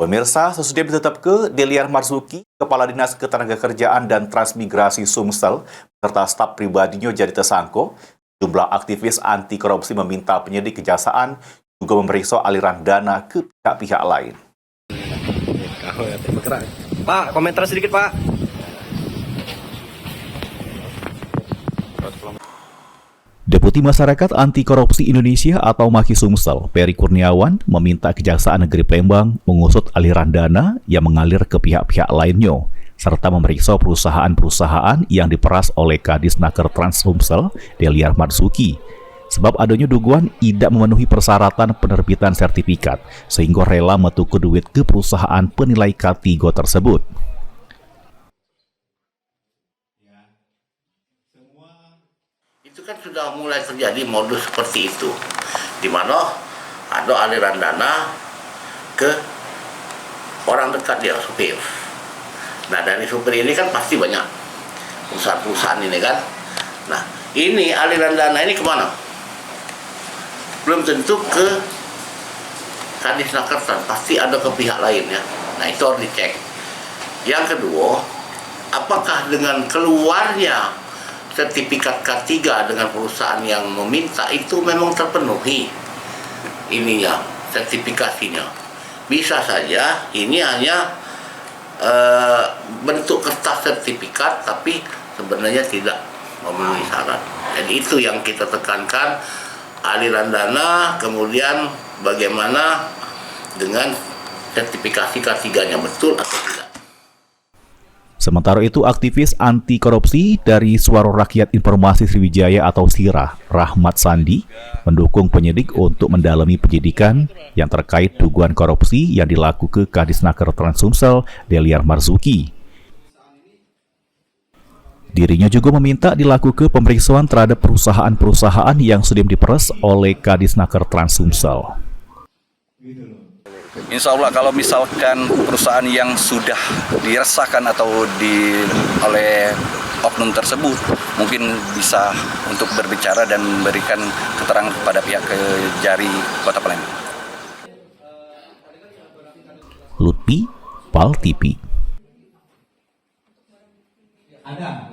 Pemirsa, sesudah ditetapkan Deliar Marzuki, Kepala Dinas Ketenagakerjaan dan Transmigrasi Sumsel, serta staf pribadinya jadi tersangka, jumlah aktivis anti korupsi meminta penyidik kejaksaan juga memeriksa aliran dana ke pihak-pihak lain. Pak, komentar sedikit, Pak. Deputi Masyarakat Anti Korupsi Indonesia atau Maki Sumsel, Peri Kurniawan, meminta Kejaksaan Negeri Palembang mengusut aliran dana yang mengalir ke pihak-pihak lainnya, serta memeriksa perusahaan-perusahaan yang diperas oleh Kadisnaker Trans Sumsel, Deliar Marzuki, sebab adanya dugaan tidak memenuhi persyaratan penerbitan sertifikat, sehingga rela metuku duit ke perusahaan penilai K3 tersebut. Itu kan sudah mulai terjadi modus seperti itu, di mana ada aliran dana ke orang dekat dia, supir. Nah, dari supir ini kan pasti banyak perusahaan-perusahaan ini kan. Nah, ini aliran dana ini kemana? Belum tentu ke Kadisnaker, pasti ada ke pihak lain ya. Nah, itu harus dicek. Yang kedua, apakah dengan keluarnya sertifikat K3 dengan perusahaan yang meminta itu memang terpenuhi ininya, sertifikasinya. Bisa saja ini hanya bentuk kertas sertifikat tapi sebenarnya tidak memenuhi syarat. Jadi itu yang kita tekankan, aliran dana, kemudian bagaimana dengan sertifikasi K3-nya betul atau tidak. Sementara itu, aktivis anti korupsi dari Suara Rakyat Informasi Sriwijaya atau SIRA, Rahmat Sandi, mendukung penyidik untuk mendalami penyidikan yang terkait dugaan korupsi yang dilakukan ke Kadisnaker Trans Sumsel, Deliar Marzuki. Dirinya juga meminta dilakukan pemeriksaan terhadap perusahaan-perusahaan yang sudah diperas oleh Kadisnaker Trans Sumsel. Insya Allah kalau misalkan perusahaan yang sudah diresahkan atau oleh oknum tersebut mungkin bisa untuk berbicara dan memberikan keterangan kepada pihak Kejari Kota Palembang. Lutfi, PAL TV. Ada.